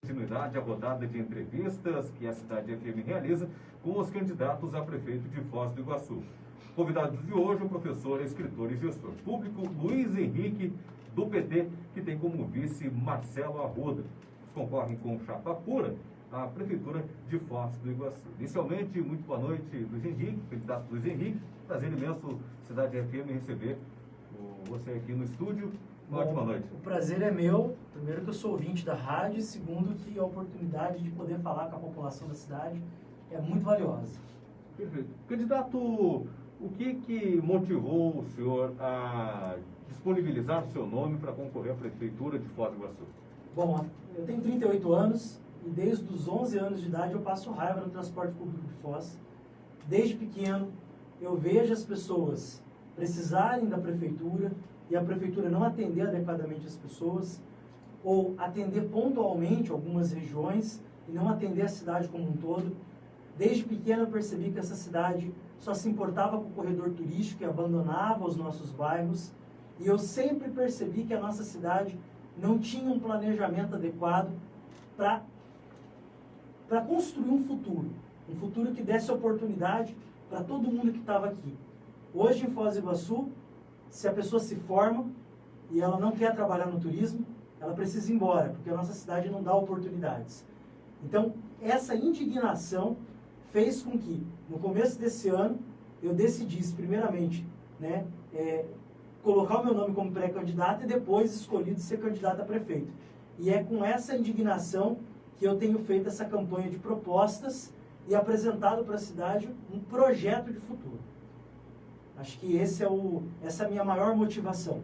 Continuidade à rodada de entrevistas que a Cidade FM realiza com os candidatos a prefeito de Foz do Iguaçu. Convidados de hoje, o professor, escritor e gestor público Luiz Henrique, do PT, que tem como vice Marcelo Arruda. Eles concorrem com chapa pura à prefeitura de Foz do Iguaçu. Inicialmente, muito boa noite, Luiz Henrique, candidato Luiz Henrique. Prazer imenso, Cidade FM, receber você aqui no estúdio. Uma ótima noite. O prazer é meu. Primeiro que eu sou ouvinte da rádio, segundo que a oportunidade de poder falar com a população da cidade é muito valiosa. Perfeito. Candidato, o que motivou o senhor a disponibilizar o seu nome para concorrer à prefeitura de Foz do Iguaçu? Bom, eu tenho 38 anos e desde os 11 anos de idade eu passo raiva no transporte público de Foz. Desde pequeno eu vejo as pessoas precisarem da prefeitura e a prefeitura não atender adequadamente as pessoas, ou atender pontualmente algumas regiões e não atender a cidade como um todo. Desde pequeno eu percebi que essa cidade só se importava com o corredor turístico e abandonava os nossos bairros, e eu sempre percebi que a nossa cidade não tinha um planejamento adequado para construir um futuro que desse oportunidade para todo mundo que estava aqui. Hoje em Foz do Iguaçu, se a pessoa se forma e ela não quer trabalhar no turismo, ela precisa ir embora, porque a nossa cidade não dá oportunidades. Então, essa indignação fez com que, no começo desse ano, eu decidisse, primeiramente, colocar o meu nome como pré-candidato e depois escolhido ser candidato a prefeito. E é com essa indignação que eu tenho feito essa campanha de propostas e apresentado para a cidade um projeto de futuro. Acho que essa é a minha maior motivação.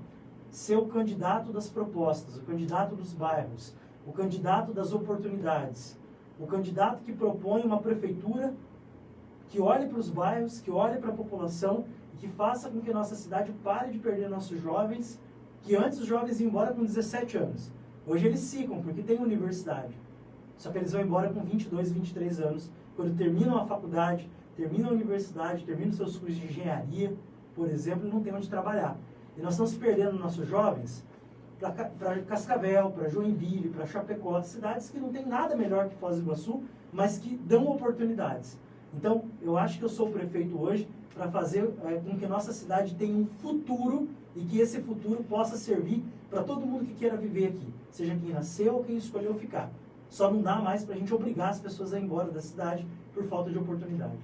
Ser o candidato das propostas, o candidato dos bairros, o candidato das oportunidades, o candidato que propõe uma prefeitura que olhe para os bairros, que olhe para a população e que faça com que a nossa cidade pare de perder nossos jovens, que antes os jovens iam embora com 17 anos. Hoje eles ficam, porque tem universidade. Só que eles vão embora com 22, 23 anos, quando terminam a faculdade, terminam a universidade, terminam seus cursos de engenharia, por exemplo, e não tem onde trabalhar. E nós estamos perdendo nossos jovens para Cascavel, para Joinville, para Chapecó, cidades que não tem nada melhor que Foz do Iguaçu, mas que dão oportunidades. Então, eu acho que eu sou o prefeito hoje para fazer com que a nossa cidade tenha um futuro e que esse futuro possa servir para todo mundo que queira viver aqui, seja quem nasceu ou quem escolheu ficar. Só não dá mais para a gente obrigar as pessoas a ir embora da cidade por falta de oportunidade.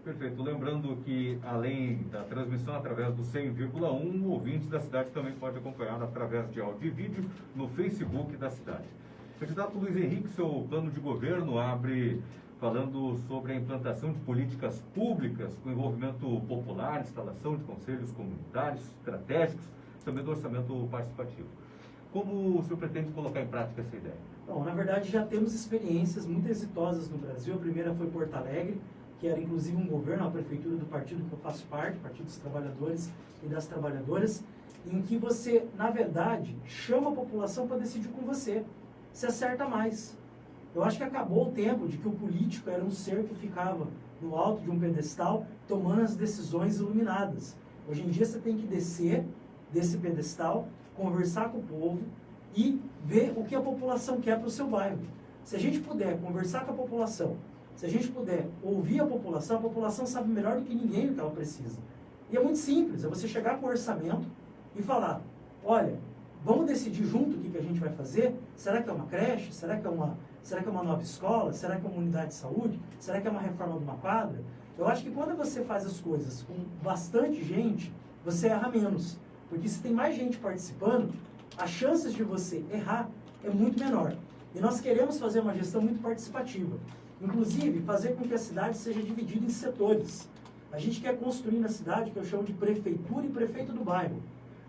Perfeito. Lembrando que, além da transmissão através do 100,1, o ouvinte da cidade também pode acompanhar através de áudio e vídeo no Facebook da cidade. Candidato Luiz Henrique, seu plano de governo abre falando sobre a implantação de políticas públicas com envolvimento popular, instalação de conselhos comunitários estratégicos, também do orçamento participativo. Como o senhor pretende colocar em prática essa ideia? Bom, na verdade já temos experiências muito exitosas no Brasil. A primeira foi Porto Alegre, que era inclusive um governo, a prefeitura do partido que eu faço parte, Partido dos Trabalhadores e das Trabalhadoras, em que você, na verdade, chama a população para decidir com você. Você acerta mais. Eu acho que acabou o tempo de que o político era um ser que ficava no alto de um pedestal tomando as decisões iluminadas. Hoje em dia você tem que descer desse pedestal, conversar com o povo e ver o que a população quer para o seu bairro. Se a gente puder conversar com a população, se a gente puder ouvir a população sabe melhor do que ninguém o que ela precisa. E é muito simples, é você chegar com o orçamento e falar, olha, vamos decidir junto o que a gente vai fazer? Será que é uma creche? Será que é uma nova escola? Será que é uma unidade de saúde? Será que é uma reforma de uma quadra? Eu acho que quando você faz as coisas com bastante gente, você erra menos. Porque se tem mais gente participando, as chances de você errar é muito menor. E nós queremos fazer uma gestão muito participativa. Inclusive, fazer com que a cidade seja dividida em setores. A gente quer construir na cidade o que eu chamo de prefeitura e prefeito do bairro.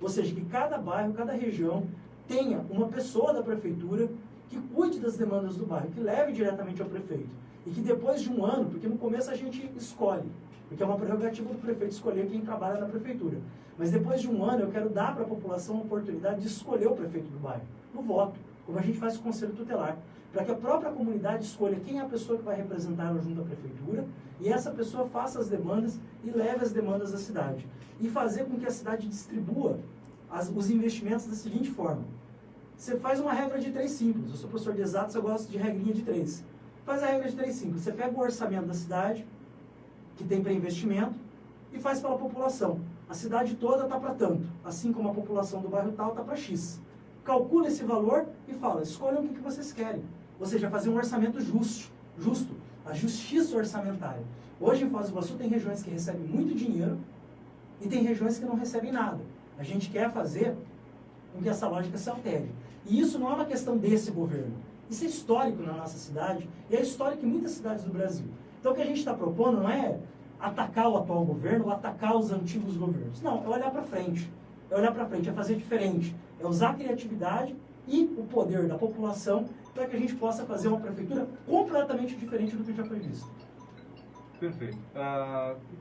Ou seja, que cada bairro, cada região tenha uma pessoa da prefeitura que cuide das demandas do bairro, que leve diretamente ao prefeito. E que depois de um ano, porque no começo a gente escolhe, porque é uma prerrogativa do prefeito escolher quem trabalha na prefeitura. Mas depois de um ano eu quero dar para a população a oportunidade de escolher o prefeito do bairro, no voto, como a gente faz com o Conselho Tutelar, para que a própria comunidade escolha quem é a pessoa que vai representá-la junto à prefeitura e essa pessoa faça as demandas e leve as demandas da cidade. E fazer com que a cidade distribua os investimentos da seguinte forma. Você faz uma regra de 3 simples. Eu sou professor de exatos, eu gosto de regrinha de 3. Faz a regra de 3 simples. Você pega o orçamento da cidade, que tem para investimento, e faz pela população. A cidade toda está para tanto, assim como a população do bairro tal está para X. Calcula esse valor e fala, escolham o que vocês querem. Ou seja, fazer um orçamento justo, a justiça orçamentária. Hoje em Foz do Iguaçu tem regiões que recebem muito dinheiro e tem regiões que não recebem nada. A gente quer fazer com que essa lógica se altere. E isso não é uma questão desse governo. Isso é histórico na nossa cidade e é histórico em muitas cidades do Brasil. Então o que a gente está propondo não é atacar o atual governo ou atacar os antigos governos. Não, é olhar para frente. É olhar para frente, é fazer diferente. É usar a criatividade e o poder da população para que a gente possa fazer uma prefeitura completamente diferente do que já foi visto. Perfeito.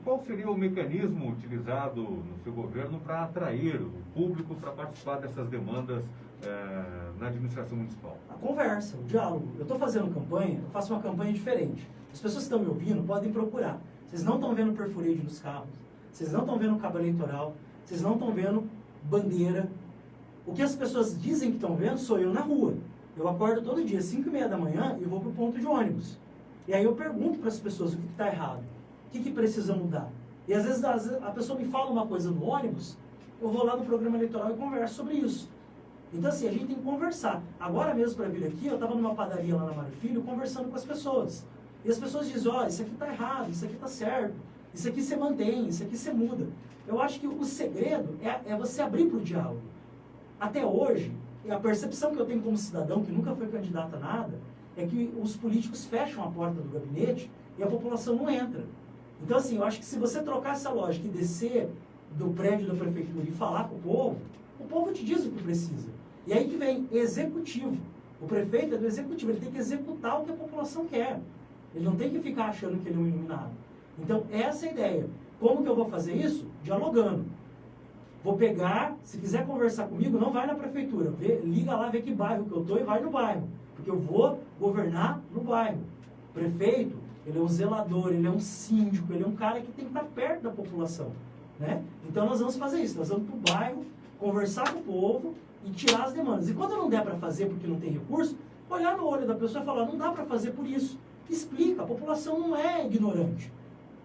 Qual seria o mecanismo utilizado no seu governo para atrair o público para participar dessas demandas na administração municipal? A conversa, o diálogo. Eu estou fazendo campanha, eu faço uma campanha diferente. As pessoas que estão me ouvindo podem procurar. Vocês não estão vendo perfureio nos carros, vocês não estão vendo cabo eleitoral, vocês não estão vendo bandeira. O que as pessoas dizem que estão vendo sou eu na rua. Eu acordo todo dia, 5h30 da manhã, e vou para o ponto de ônibus. E aí eu pergunto para as pessoas o que está errado, o que precisa mudar. E às vezes a pessoa me fala uma coisa no ônibus, eu vou lá no programa eleitoral e converso sobre isso. Então assim, a gente tem que conversar. Agora mesmo para vir aqui, eu estava numa padaria lá na Mário Filho, conversando com as pessoas. E as pessoas dizem, ó, isso aqui está errado, isso aqui está certo, isso aqui você mantém, isso aqui você muda. Eu acho que o segredo é você abrir para o diálogo. Até hoje, a percepção que eu tenho como cidadão, que nunca foi candidato a nada, é que os políticos fecham a porta do gabinete e a população não entra. Então, assim, eu acho que se você trocar essa lógica e descer do prédio da prefeitura e falar com o povo te diz o que precisa. E aí que vem executivo. O prefeito é do executivo, ele tem que executar o que a população quer. Ele não tem que ficar achando que ele é um iluminado. Então, essa é a ideia. Como que eu vou fazer isso? Dialogando. Vou pegar, se quiser conversar comigo, não vai na prefeitura. Liga lá, vê que bairro que eu estou e vai no bairro. Porque eu vou governar no bairro. O prefeito, ele é um zelador, ele é um síndico, ele é um cara que tem que estar perto da população. Né? Então nós vamos fazer isso. Nós vamos para o bairro, conversar com o povo e tirar as demandas. E quando não der para fazer porque não tem recurso, olhar no olho da pessoa e falar, não dá para fazer por isso. Explica, a população não é ignorante.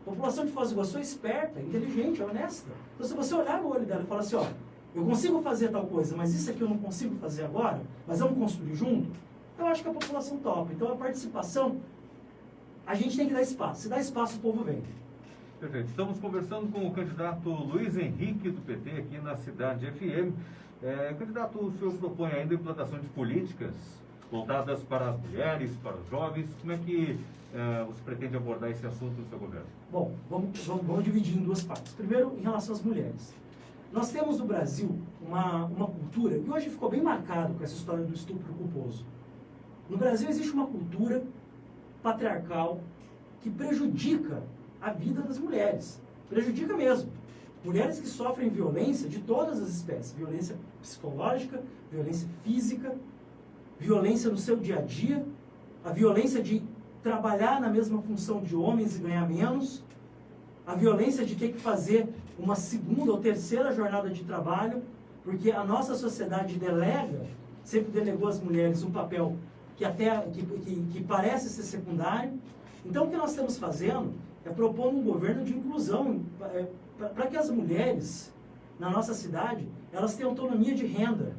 A população de Foz do Iguaçu é esperta, inteligente, é honesta. Então, se você olhar no olho dela e falar assim, ó, eu consigo fazer tal coisa, mas isso aqui eu não consigo fazer agora, mas vamos construir junto, eu acho que a população topa. Então, a participação, a gente tem que dar espaço. Se dá espaço, o povo vem. Perfeito. Estamos conversando com o candidato Luiz Henrique, do PT, aqui na Cidade FM. Candidato, o senhor propõe ainda a implantação de políticas voltadas para as mulheres, para os jovens. Como é que você pretende abordar esse assunto no seu governo? Bom, vamos dividir em 2 partes. Primeiro, em relação às mulheres. Nós temos no Brasil uma cultura, e hoje ficou bem marcado com essa história do estupro culposo. No Brasil existe uma cultura patriarcal que prejudica a vida das mulheres. Prejudica mesmo. Mulheres que sofrem violência de todas as espécies. Violência psicológica, violência física, violência no seu dia a dia, a violência de trabalhar na mesma função de homens e ganhar menos, a violência de ter que fazer uma 2ª ou 3ª jornada de trabalho, porque a nossa sociedade delega, sempre delegou às mulheres um papel que parece ser secundário. Então, o que nós estamos fazendo é propondo um governo de inclusão, para que as mulheres, na nossa cidade, elas tenham autonomia de renda,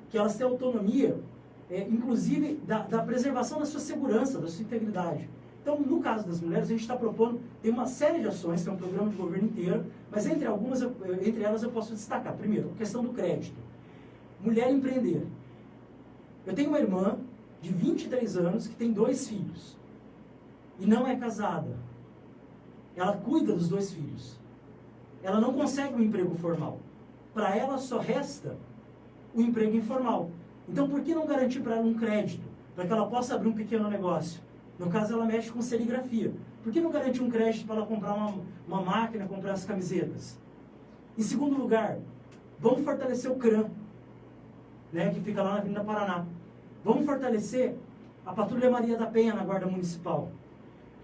que elas tenham autonomia, inclusive, da preservação da sua segurança, da sua integridade. Então, no caso das mulheres, a gente está propondo, tem uma série de ações, tem um programa de governo inteiro, mas entre elas eu posso destacar. Primeiro, a questão do crédito. Mulher empreender. Eu tenho uma irmã de 23 anos que tem 2 filhos e não é casada. Ela cuida dos 2 filhos. Ela não consegue um emprego formal. Para ela só resta o emprego informal. Então, por que não garantir para ela um crédito? Para que ela possa abrir um pequeno negócio. No caso, ela mexe com serigrafia. Por que não garantir um crédito para ela comprar uma máquina, comprar as camisetas? Em segundo lugar, vamos fortalecer o CRAM, né, que fica lá na Avenida Paraná. Vamos fortalecer a Patrulha Maria da Penha na Guarda Municipal.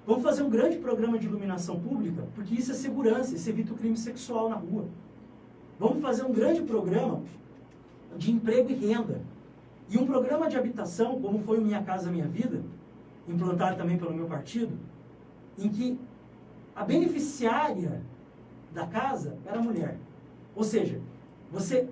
Vamos fazer um grande programa de iluminação pública, porque isso é segurança, isso evita o crime sexual na rua. Vamos fazer um grande programa de emprego e renda. E um programa de habitação, como foi o Minha Casa Minha Vida, implantado também pelo meu partido, em que a beneficiária da casa era a mulher. Ou seja, você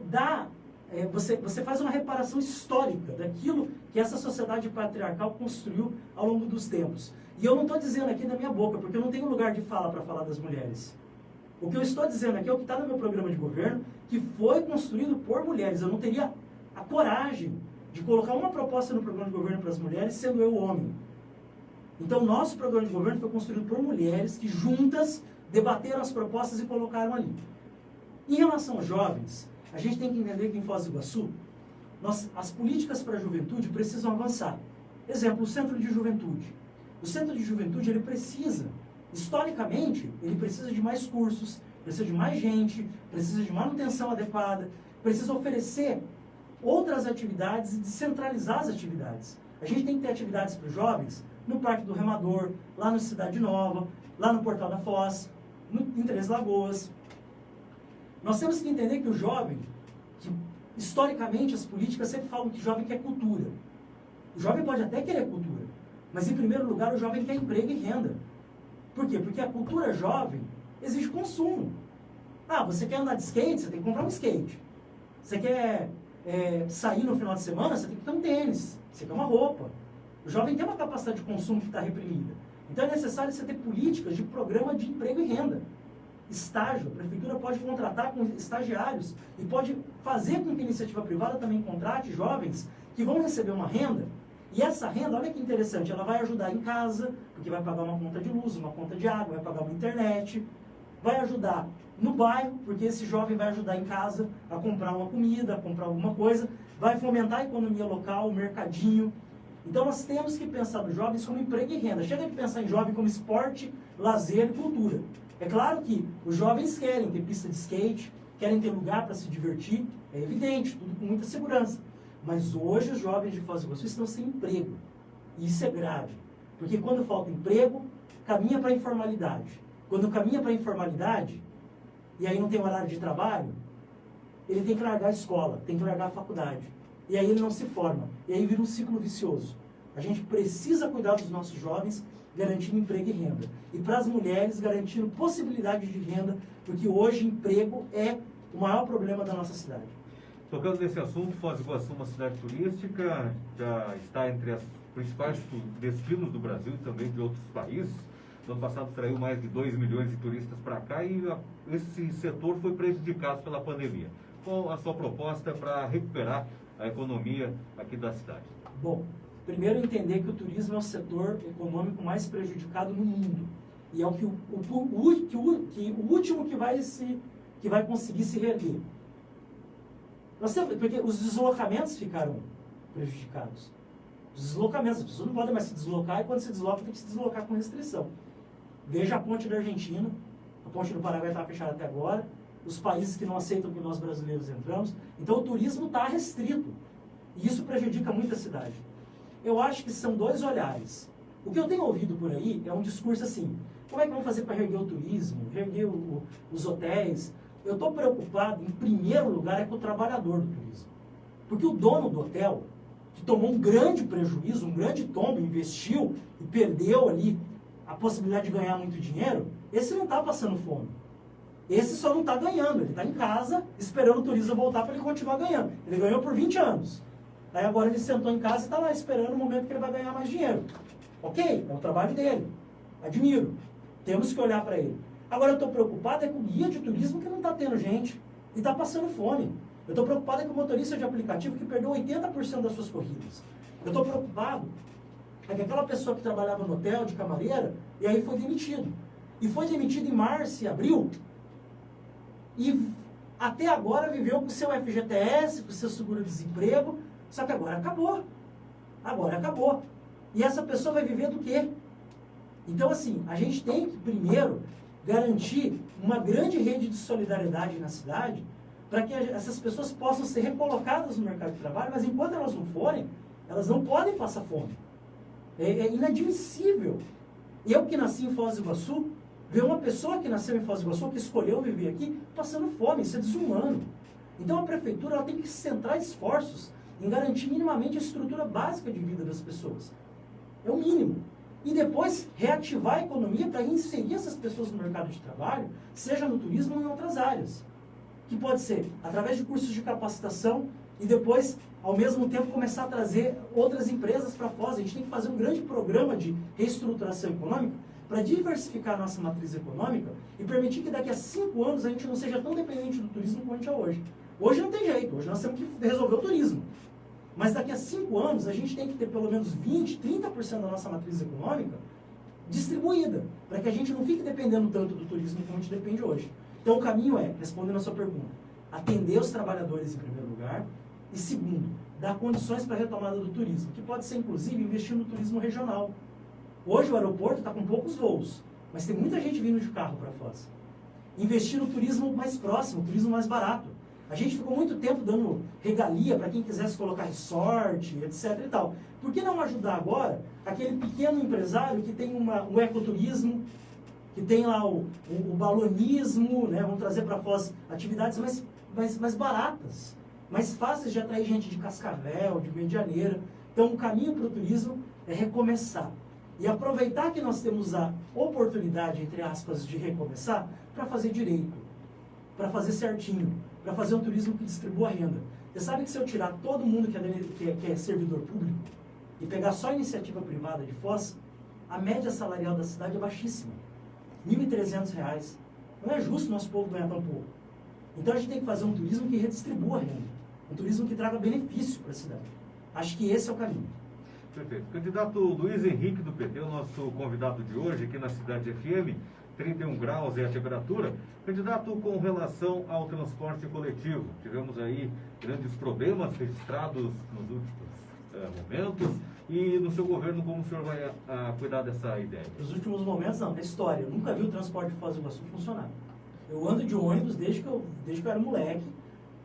faz uma reparação histórica daquilo que essa sociedade patriarcal construiu ao longo dos tempos. E eu não estou dizendo aqui da minha boca, porque eu não tenho lugar de fala para falar das mulheres. O que eu estou dizendo aqui é o que está no meu programa de governo, que foi construído por mulheres. Eu não teria a coragem de colocar uma proposta no programa de governo para as mulheres, sendo eu homem. Então, nosso programa de governo foi construído por mulheres que juntas debateram as propostas e colocaram ali. Em relação aos jovens, a gente tem que entender que em Foz do Iguaçu, as políticas para a juventude precisam avançar. Exemplo, o Centro de Juventude. O Centro de Juventude, ele precisa, historicamente, ele precisa de mais cursos, precisa de mais gente, precisa de manutenção adequada, precisa oferecer outras atividades e descentralizar as atividades. A gente tem que ter atividades para os jovens no Parque do Remador, lá no Cidade Nova, lá no Portal da Foz, em Três Lagoas. Nós temos que entender que o jovem, que historicamente as políticas sempre falam que o jovem quer cultura. O jovem pode até querer cultura, mas em primeiro lugar o jovem quer emprego e renda. Por quê? Porque a cultura jovem exige consumo. Ah, você quer andar de skate? Você tem que comprar um skate. Você quer sair no final de semana? Você tem que ter um tênis. Você quer uma roupa. O jovem tem uma capacidade de consumo que está reprimida. Então é necessário você ter políticas de programa de emprego e renda. Estágio. A prefeitura pode contratar com estagiários e pode fazer com que a iniciativa privada também contrate jovens que vão receber uma renda. E essa renda, olha que interessante, ela vai ajudar em casa, porque vai pagar uma conta de luz, uma conta de água, vai pagar uma internet, vai ajudar no bairro, porque esse jovem vai ajudar em casa a comprar uma comida, a comprar alguma coisa, vai fomentar a economia local, o mercadinho. Então nós temos que pensar nos jovens como emprego e renda. Chega de pensar em jovem como esporte, lazer e cultura. É claro que os jovens querem ter pista de skate, querem ter lugar para se divertir, é evidente, tudo com muita segurança. Mas hoje os jovens de Foz do Iguaçu estão sem emprego. E isso é grave. Porque quando falta emprego, caminha para a informalidade. Quando caminha para a informalidade, e aí não tem horário de trabalho, ele tem que largar a escola, tem que largar a faculdade. E aí ele não se forma. E aí vira um ciclo vicioso. A gente precisa cuidar dos nossos jovens, garantindo emprego e renda. E para as mulheres, garantindo possibilidade de renda, porque hoje emprego é o maior problema da nossa cidade. Tocando nesse assunto, Foz do Iguaçu, uma cidade turística, já está entre as principais destinos do Brasil e também de outros países. No ano passado traiu mais de 2 milhões de turistas para cá e esse setor foi prejudicado pela pandemia. Qual a sua proposta para recuperar a economia aqui da cidade? Bom, primeiro entender que o turismo é o setor econômico mais prejudicado no mundo. E é o último que vai conseguir se reerguer. Porque os deslocamentos ficaram prejudicados. Os deslocamentos, as pessoas não podem mais se deslocar e quando se desloca tem que se deslocar com restrição. Veja a ponte da Argentina, a ponte do Paraguai está fechada até agora, os países que não aceitam que nós brasileiros entramos. Então o turismo está restrito e isso prejudica muito a cidade. Eu acho que são dois olhares. O que eu tenho ouvido por aí é um discurso assim, como é que vamos fazer para reerguer o turismo, reerguer os hotéis? Eu estou preocupado, em primeiro lugar, é com o trabalhador do turismo. Porque o dono do hotel, que tomou um grande prejuízo, um grande tombo, investiu e perdeu ali a possibilidade de ganhar muito dinheiro, esse não está passando fome. Esse só não está ganhando, ele está em casa esperando o turista voltar para ele continuar ganhando. Ele ganhou por 20 anos. Aí agora ele sentou em casa e está lá esperando o momento que ele vai ganhar mais dinheiro. Ok, é o trabalho dele. Admiro. Temos que olhar para ele. Agora eu estou preocupado com o guia de turismo que não está tendo gente e está passando fome. Eu estou preocupado com o motorista de aplicativo que perdeu 80% das suas corridas. Eu estou preocupado com aquela pessoa que trabalhava no hotel de camareira e aí foi demitido. E foi demitido em março e abril e até agora viveu com o seu FGTS, com o seu seguro-desemprego, só que agora acabou. Agora acabou. E essa pessoa vai viver do quê? Então, assim, a gente tem que, primeiro, garantir uma grande rede de solidariedade na cidade para que essas pessoas possam ser recolocadas no mercado de trabalho, mas enquanto elas não forem, elas não podem passar fome. É inadmissível. Eu que nasci em Foz do Iguaçu, ver uma pessoa que nasceu em Foz do Iguaçu, que escolheu viver aqui, passando fome, isso é desumano. Então a prefeitura ela tem que centrar esforços em garantir minimamente a estrutura básica de vida das pessoas. É o mínimo. E depois reativar a economia para inserir essas pessoas no mercado de trabalho, seja no turismo ou em outras áreas. Que pode ser através de cursos de capacitação e depois, ao mesmo tempo, começar a trazer outras empresas para Foz. A gente tem que fazer um grande programa de reestruturação econômica para diversificar a nossa matriz econômica e permitir que daqui a 5 anos a gente não seja tão dependente do turismo como a gente é hoje. Hoje não tem jeito, hoje nós temos que resolver o turismo. Mas daqui a 5 anos a gente tem que ter pelo menos 20%, 30% da nossa matriz econômica distribuída, para que a gente não fique dependendo tanto do turismo como a gente depende hoje. Então o caminho é, respondendo a sua pergunta, atender os trabalhadores em primeiro lugar e segundo, dar condições para a retomada do turismo, que pode ser inclusive investir no turismo regional. Hoje o aeroporto está com poucos voos, mas tem muita gente vindo de carro para Foz. Investir no turismo mais próximo, turismo mais barato. A gente ficou muito tempo dando regalia para quem quisesse colocar resort, etc e tal. Por que não ajudar agora aquele pequeno empresário que tem o ecoturismo, que tem lá o balonismo, né? Vamos trazer para Foz atividades mais baratas, mais fáceis de atrair gente de Cascavel, de Medianeira. Então o caminho para o turismo é recomeçar. E aproveitar que nós temos a oportunidade, entre aspas, de recomeçar, para fazer direito, para fazer certinho, para fazer um turismo que distribua renda. Você sabe que se eu tirar todo mundo que é servidor público e pegar só a iniciativa privada de Foz, a média salarial da cidade é baixíssima. R$ 1.300. Não é justo o nosso povo ganhar tão pouco. Então a gente tem que fazer um turismo que redistribua a renda. Um turismo que traga benefício para a cidade. Acho que esse é o caminho. Perfeito. Candidato Luiz Henrique do PT, o nosso convidado de hoje aqui na Cidade FM, 31 graus é a temperatura. Candidato, com relação ao transporte coletivo, tivemos aí grandes problemas registrados nos últimos momentos. E no seu governo, como o senhor vai cuidar dessa ideia? Nos últimos momentos, não, na história. Eu nunca vi o transporte de Foz do Iguaçu funcionar. Eu ando de ônibus desde que eu era moleque,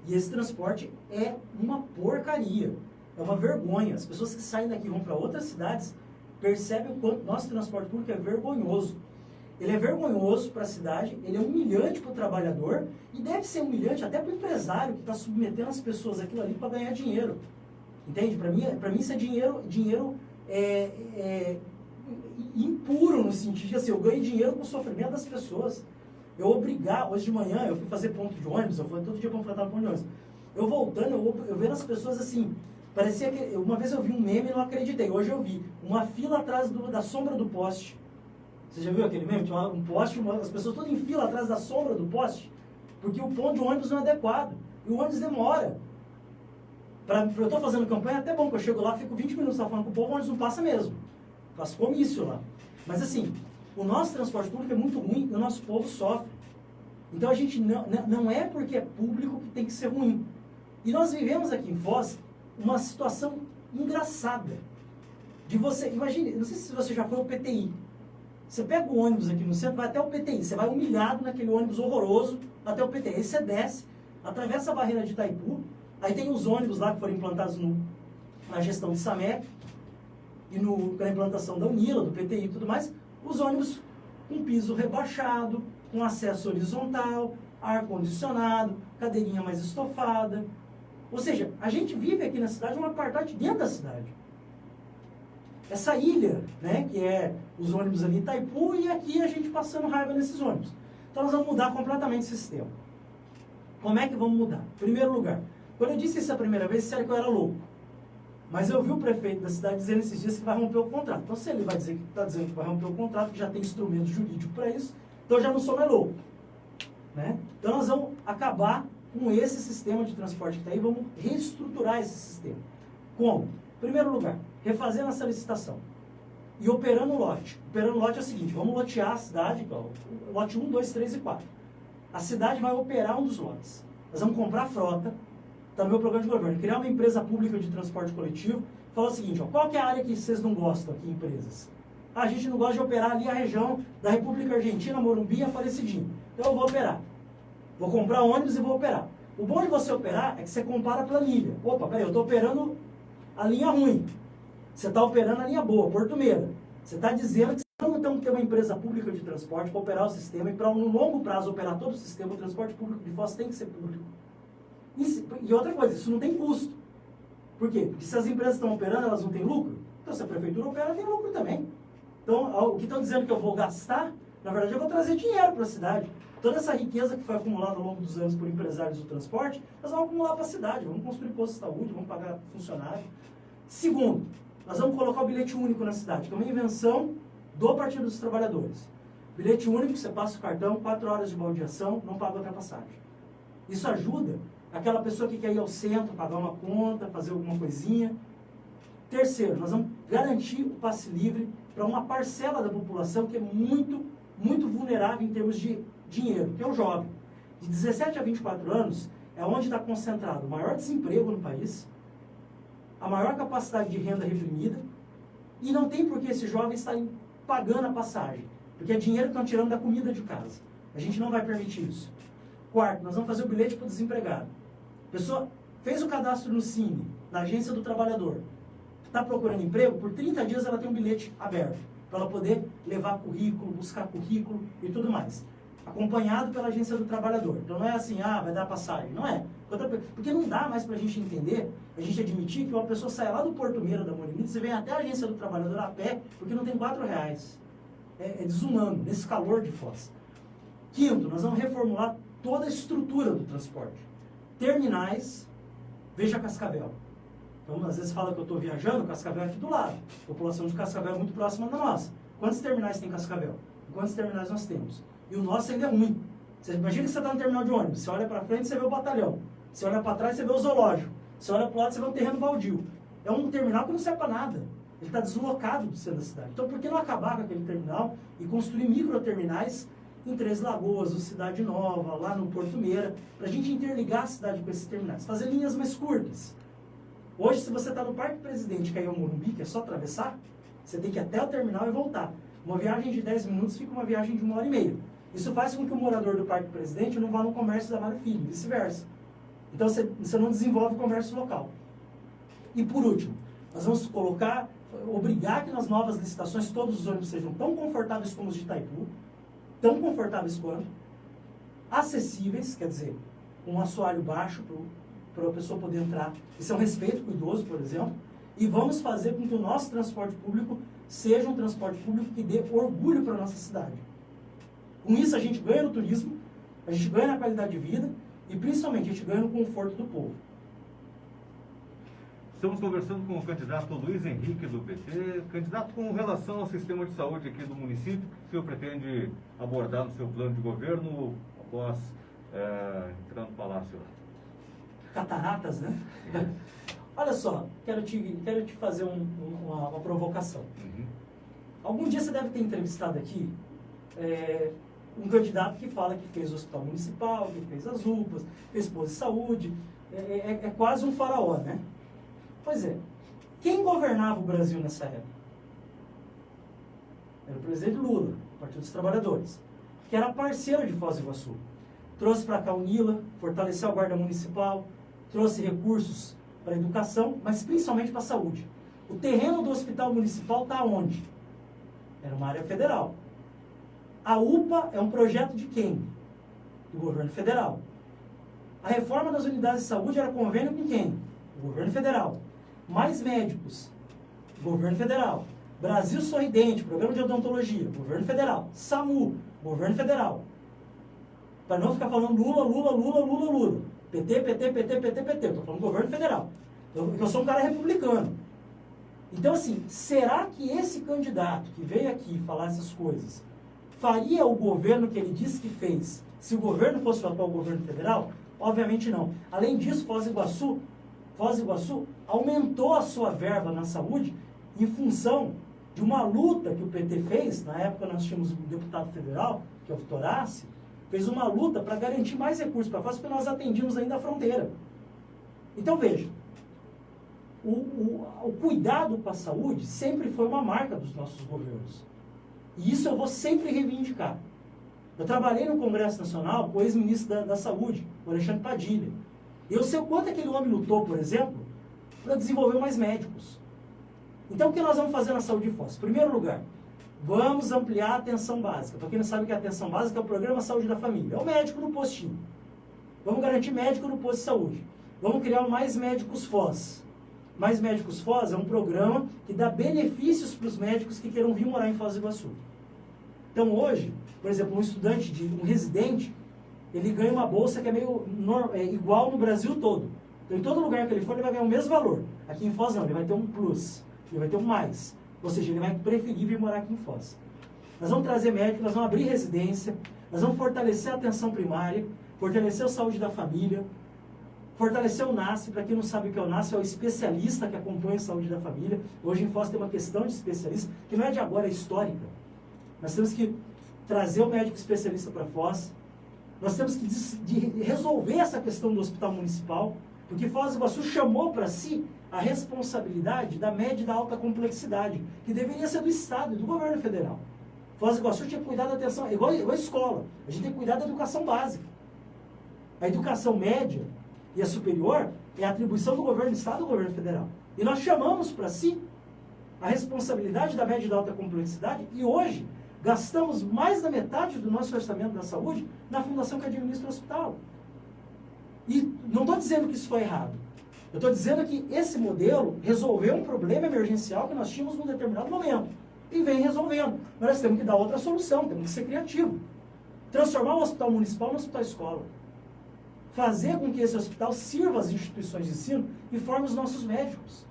e esse transporte é uma porcaria. É uma vergonha. As pessoas que saem daqui e vão para outras cidades percebem o quanto nosso transporte público é vergonhoso. Ele é vergonhoso para a cidade, ele é humilhante para o trabalhador e deve ser humilhante até para o empresário que está submetendo as pessoas aquilo ali para ganhar dinheiro. Entende? Para mim isso é dinheiro impuro, no sentido de assim, eu ganho dinheiro com o sofrimento das pessoas. Hoje de manhã eu fui fazer ponto de ônibus, eu fui todo dia panfletar ponto de ônibus. Eu voltando, eu vendo as pessoas assim, parecia que, uma vez eu vi um meme e não acreditei, hoje eu vi uma fila atrás da sombra do poste. Você já viu aquele meme? Tinha um poste, as pessoas todas em fila atrás da sombra do poste, porque o ponto de ônibus não é adequado, e o ônibus demora. Eu estou fazendo campanha, até bom que eu chego lá, fico 20 minutos lá falando com o povo, o ônibus não passa mesmo. Faço comício lá. Mas assim, o nosso transporte público é muito ruim e o nosso povo sofre. Então a gente não é porque é público que tem que ser ruim. E nós vivemos aqui em Foz uma situação engraçada. De você, imagine, não sei se você já foi ao PTI. Você pega o ônibus aqui no centro, vai até o PTI. Você vai humilhado naquele ônibus horroroso até o PTI. Aí você desce, atravessa a barreira de Itaipu. Aí tem os ônibus lá que foram implantados na gestão de Samec e na implantação da Unila, do PTI e tudo mais. Os ônibus com piso rebaixado, com acesso horizontal, ar-condicionado, cadeirinha mais estofada. Ou seja, a gente vive aqui na cidade uma apartheid dentro da cidade. Essa ilha, né, que é os ônibus ali em Itaipu e aqui a gente passando raiva nesses ônibus. Então nós vamos mudar completamente esse sistema. Como é que vamos mudar? Em primeiro lugar, quando eu disse isso a primeira vez, disseram que eu era louco. Mas eu vi o prefeito da cidade dizendo esses dias que vai romper o contrato. Então se ele vai dizer que está dizendo que vai romper o contrato, que já tem instrumento jurídico para isso, então eu já não sou mais louco. Né? Então nós vamos acabar com esse sistema de transporte que está aí, vamos reestruturar esse sistema. Como? Em primeiro lugar, refazendo essa licitação e operando o lote. Operando o lote é o seguinte, vamos lotear a cidade, lote 1, 2, 3 e 4. A cidade vai operar um dos lotes. Nós vamos comprar frota, está no meu programa de governo, criar uma empresa pública de transporte coletivo, falar o seguinte, qual que é a área que vocês não gostam aqui, empresas? A gente não gosta de operar ali a região da República Argentina, Morumbi e Aparecidinho. Então eu vou operar. Vou comprar ônibus e vou operar. O bom de você operar é que você compara a planilha. Opa, peraí, eu estou operando a linha ruim. Você está operando a linha boa, Porto Meira. Você está dizendo que não tem que ter uma empresa pública de transporte para operar o sistema e para, no longo prazo, operar todo o sistema. O transporte público de Foz tem que ser público. E outra coisa, isso não tem custo. Por quê? Porque se as empresas estão operando, elas não têm lucro. Então, se a prefeitura opera, tem lucro também. Então, o que estão dizendo que eu vou gastar, na verdade, eu vou trazer dinheiro para a cidade. Toda essa riqueza que foi acumulada ao longo dos anos por empresários do transporte, nós vamos acumular para a cidade. Vamos construir posto de saúde, vamos pagar funcionário. Segundo, nós vamos colocar o bilhete único na cidade, que é uma invenção do Partido dos Trabalhadores. Bilhete único, você passa o cartão, 4 horas de baldeação, não paga outra passagem. Isso ajuda aquela pessoa que quer ir ao centro, pagar uma conta, fazer alguma coisinha. Terceiro, nós vamos garantir o passe livre para uma parcela da população que é muito, muito vulnerável em termos de dinheiro, que é o jovem. De 17 a 24 anos é onde está concentrado o maior desemprego no país, a maior capacidade de renda reprimida, e não tem por que esses jovens estarem pagando a passagem, porque é dinheiro que estão tirando da comida de casa. A gente não vai permitir isso. Quarto, nós vamos fazer o bilhete para o desempregado. A pessoa fez o cadastro no Cine, na Agência do Trabalhador, está procurando emprego, por 30 dias ela tem um bilhete aberto, para ela poder levar currículo, buscar currículo e tudo mais. Acompanhado pela Agência do Trabalhador. Então não é assim, vai dar passagem. Não é. Porque não dá mais para a gente entender, a gente admitir que uma pessoa sai lá do Porto Meira da Morenita, você vem até a Agência do Trabalhador a pé, porque não tem R$4. É desumano, nesse calor de Foz. Quinto, nós vamos reformular toda a estrutura do transporte. Terminais, veja Cascavel. Então, às vezes fala que eu estou viajando, Cascavel é aqui do lado. A população de Cascavel é muito próxima da nossa. Quantos terminais tem Cascavel? E quantos terminais nós temos? E o nosso ainda é ruim. Você imagina que você está no terminal de ônibus, você olha para frente, você vê o batalhão. Você olha para trás, você vê o zoológico. Você olha para o lado, você vê um terreno baldio. É um terminal que não serve para nada. Ele está deslocado do centro da cidade. Então, por que não acabar com aquele terminal e construir microterminais em Três Lagoas, ou Cidade Nova, lá no Porto Meira, para a gente interligar a cidade com esses terminais, fazer linhas mais curtas. Hoje, se você está no Parque Presidente, que é o Morumbi, que é só atravessar, você tem que ir até o terminal e voltar. Uma viagem de 10 minutos fica uma viagem de 1h30. Isso faz com que o morador do Parque Presidente não vá no comércio da Mário Filho, vice-versa. Então, você não desenvolve o comércio local. E, por último, nós vamos obrigar que nas novas licitações todos os ônibus sejam tão confortáveis como os de Itaipu, tão confortáveis quanto, acessíveis, quer dizer, com um assoalho baixo para a pessoa poder entrar. Isso é um respeito com o idoso, por exemplo. E vamos fazer com que o nosso transporte público seja um transporte público que dê orgulho para a nossa cidade. Com isso, a gente ganha no turismo, a gente ganha na qualidade de vida e, principalmente, a gente ganha no conforto do povo. Estamos conversando com o candidato Luiz Henrique do PT. Candidato, com relação ao sistema de saúde aqui do município, que o senhor pretende abordar no seu plano de governo após entrar no palácio lá? Cataratas, né? Olha só, quero te fazer uma provocação. Uhum. Algum dia você deve ter entrevistado aqui um candidato que fala que fez o hospital municipal, que fez as UPAs, fez posto de saúde. É quase um faraó, né? Pois é. Quem governava o Brasil nessa época? Era o presidente Lula, Partido dos Trabalhadores, que era parceiro de Foz do Iguaçu. Trouxe para cá o Nila, fortaleceu a Guarda Municipal, trouxe recursos para a educação, mas principalmente para a saúde. O terreno do hospital municipal está onde? Era uma área federal. A UPA é um projeto de quem? Do governo federal. A reforma das unidades de saúde era convênio com quem? O governo federal. Mais médicos, governo federal. Brasil Sorridente, programa de odontologia, governo federal. SAMU, governo federal. Para não ficar falando Lula, Lula, Lula, Lula, Lula. PT, PT, PT, PT, PT. Estou falando governo federal. Eu sou um cara republicano. Então, assim, será que esse candidato que veio aqui falar essas coisas faria o governo que ele disse que fez se o governo fosse o atual governo federal? Obviamente não. Além disso, Foz do Iguaçu aumentou a sua verba na saúde em função de uma luta que o PT fez. Na época nós tínhamos um deputado federal, que é o Vitor Assi, fez uma luta para garantir mais recursos para Foz, porque nós atendíamos ainda a fronteira. Então veja, o cuidado com a saúde sempre foi uma marca dos nossos governos. E isso eu vou sempre reivindicar. Eu trabalhei no Congresso Nacional com o ex-ministro da Saúde, o Alexandre Padilha. Eu sei o quanto aquele homem lutou, por exemplo, para desenvolver mais médicos. Então, o que nós vamos fazer na saúde de Foz? Em primeiro lugar, vamos ampliar a atenção básica. Para quem não sabe o que é a atenção básica, é o Programa Saúde da Família. É o médico no postinho. Vamos garantir médico no posto de saúde. Vamos criar mais médicos Foz. Mais Médicos Foz é um programa que dá benefícios para os médicos que queiram vir morar em Foz do Iguaçu. Então hoje, por exemplo, um residente, ele ganha uma bolsa que é igual no Brasil todo. Então em todo lugar que ele for, ele vai ganhar o mesmo valor. Aqui em Foz não, ele vai ter um plus, ele vai ter um mais. Ou seja, ele vai preferir vir morar aqui em Foz. Nós vamos trazer médicos, nós vamos abrir residência, nós vamos fortalecer a atenção primária, fortalecer a saúde da família, fortalecer o NASF. Para quem não sabe o que é o NASF, é o especialista que acompanha a saúde da família. Hoje em Foz tem uma questão de especialista, que não é de agora, é histórica. Nós temos que trazer o médico especialista para Foz. Nós temos que resolver essa questão do hospital municipal, porque Foz do Iguaçu chamou para si a responsabilidade da média e da alta complexidade, que deveria ser do Estado e do governo federal. Foz do Iguaçu tinha que cuidar da atenção, igual a escola. A gente tem que cuidar da educação básica. A educação média e a superior é a atribuição do governo do Estado e do governo federal. E nós chamamos para si a responsabilidade da média e da alta complexidade, e hoje gastamos mais da metade do nosso orçamento da saúde na fundação que administra o hospital. E não estou dizendo que isso foi errado. Eu estou dizendo que esse modelo resolveu um problema emergencial que nós tínhamos num determinado momento. E vem resolvendo. Mas nós temos que dar outra solução, temos que ser criativos. Transformar o hospital municipal no hospital escola. Fazer com que esse hospital sirva as instituições de ensino e forme os nossos médicos.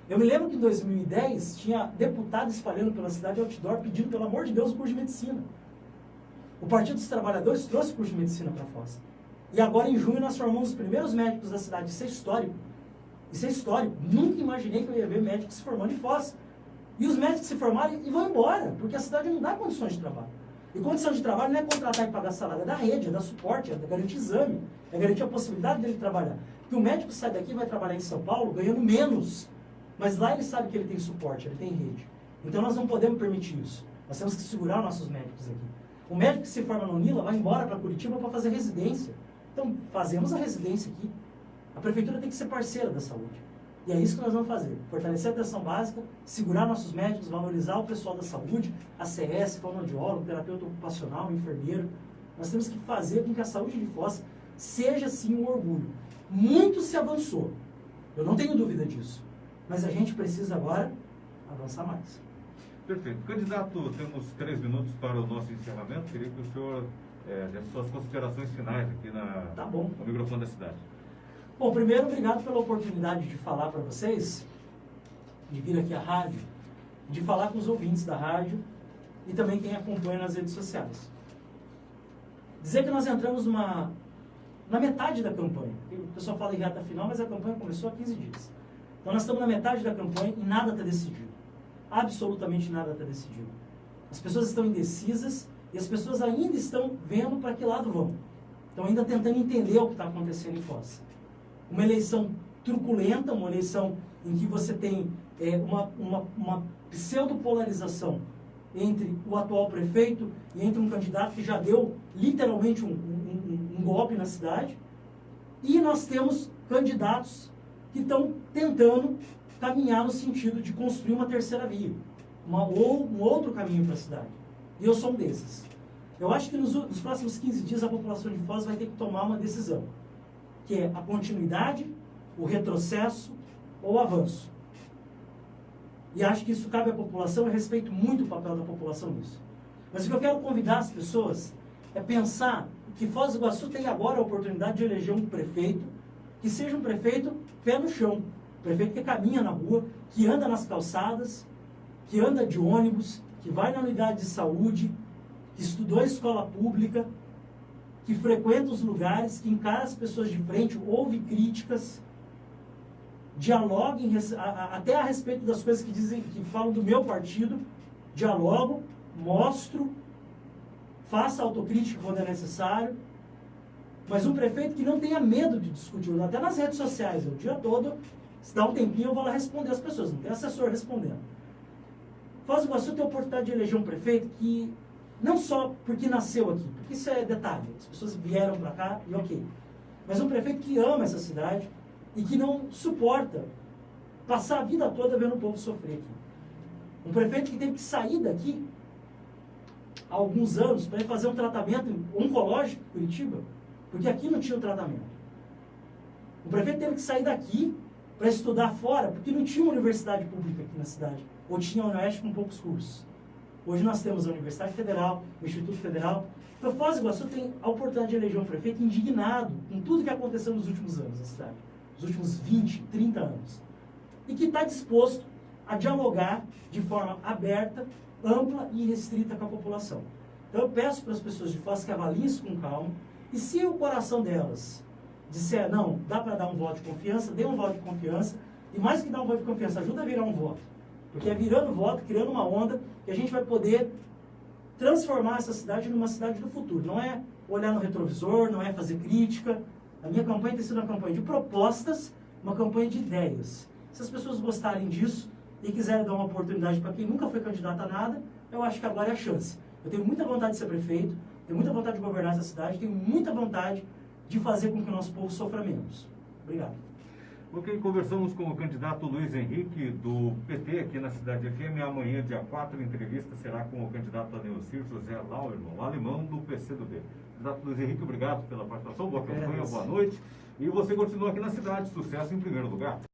Eu me lembro que em 2010 tinha deputado espalhando pela cidade outdoor pedindo, pelo amor de Deus, o curso de medicina. O Partido dos Trabalhadores trouxe o curso de medicina para Foz. E agora, em junho, nós formamos os primeiros médicos da cidade. Isso é histórico. Isso é histórico. Nunca imaginei que eu ia ver médicos se formando em Foz. E os médicos se formarem e vão embora, porque a cidade não dá condições de trabalho. E condição de trabalho não é contratar e pagar salário, é da rede, é da suporte, é da garantir exame, é garantir a possibilidade dele trabalhar. Porque o médico sai daqui e vai trabalhar em São Paulo ganhando menos, mas lá ele sabe que ele tem suporte, ele tem rede. Então nós não podemos permitir isso. Nós temos que segurar nossos médicos aqui. O médico que se forma no Unila vai embora para Curitiba para fazer residência. Então fazemos a residência aqui. A prefeitura tem que ser parceira da saúde. E é isso que nós vamos fazer. Fortalecer a atenção básica, segurar nossos médicos, valorizar o pessoal da saúde, a CS, fonoaudiólogo, terapeuta ocupacional, enfermeiro. Nós temos que fazer com que a saúde de Foz seja, sim, um orgulho. Muito se avançou. Eu não tenho dúvida disso. Mas a gente precisa agora avançar mais. Perfeito. Candidato, temos 3 minutos para o nosso encerramento. Queria que o senhor desse suas considerações finais aqui no microfone da cidade. Bom, primeiro, obrigado pela oportunidade de falar para vocês, de vir aqui à rádio, de falar com os ouvintes da rádio e também quem acompanha nas redes sociais. Dizer que nós entramos na metade da campanha. O pessoal fala em reta final, mas a campanha começou há 15 dias. Então nós estamos na metade da campanha e nada está decidido. Absolutamente nada está decidido. As pessoas estão indecisas e as pessoas ainda estão vendo para que lado vão. Estão ainda tentando entender o que está acontecendo em Foz. Uma eleição truculenta, uma eleição em que você tem uma pseudopolarização entre o atual prefeito e entre um candidato que já deu literalmente um golpe na cidade. E nós temos candidatos que estão tentando caminhar no sentido de construir uma terceira via, um outro caminho para a cidade. E eu sou um desses. Eu acho que nos próximos 15 dias a população de Foz vai ter que tomar uma decisão, que é a continuidade, o retrocesso ou o avanço. E acho que isso cabe à população, eu respeito muito o papel da população nisso. Mas o que eu quero convidar as pessoas é pensar que Foz do Iguaçu tem agora a oportunidade de eleger um prefeito que seja um prefeito pé no chão, um prefeito que caminha na rua, que anda nas calçadas, que anda de ônibus, que vai na unidade de saúde, que estudou escola pública, que frequenta os lugares, que encara as pessoas de frente, ouve críticas, dialoga até a respeito das coisas que falam do meu partido, dialogo, mostro, faça autocrítica quando é necessário, mas um prefeito que não tenha medo de discutir, até nas redes sociais, o dia todo, se dá um tempinho eu vou lá responder as pessoas, não tem assessor respondendo. Foz do Iguaçu tem a oportunidade de eleger um prefeito que, não só porque nasceu aqui, porque isso é detalhe, as pessoas vieram para cá e ok, mas um prefeito que ama essa cidade e que não suporta passar a vida toda vendo o povo sofrer aqui. Um prefeito que teve que sair daqui há alguns anos para ir fazer um tratamento oncológico em Curitiba, porque aqui não tinha o tratamento. O prefeito teve que sair daqui para estudar fora, porque não tinha uma universidade pública aqui na cidade, ou tinha a UniOeste com poucos cursos. Hoje nós temos a Universidade Federal, o Instituto Federal. Então, Foz do Iguaçu tem a oportunidade de eleger um prefeito indignado com tudo que aconteceu nos últimos anos na cidade, nos últimos 20, 30 anos, e que está disposto a dialogar de forma aberta, ampla e restrita com a população. Então, eu peço para as pessoas de Foz que avaliem isso com calma, e se o coração delas disser, não, dá para dar um voto de confiança, dê um voto de confiança, e mais que dar um voto de confiança, ajuda a virar um voto. Porque é virando voto, criando uma onda, que a gente vai poder transformar essa cidade numa cidade do futuro. Não é olhar no retrovisor, não é fazer crítica. A minha campanha tem sido uma campanha de propostas, uma campanha de ideias. Se as pessoas gostarem disso e quiserem dar uma oportunidade para quem nunca foi candidato a nada, eu acho que agora é a chance. Eu tenho muita vontade de ser prefeito, tenho muita vontade de governar essa cidade, tenho muita vontade de fazer com que o nosso povo sofra menos. Obrigado. Ok, conversamos com o candidato Luiz Henrique, do PT, aqui na Cidade FM. Amanhã, dia 4, a entrevista será com o candidato Aneocir José Lauermann, alemão do PCdoB. Candidato Luiz Henrique, obrigado pela participação, boa campanha, boa noite. E você continua aqui na cidade, sucesso em primeiro lugar.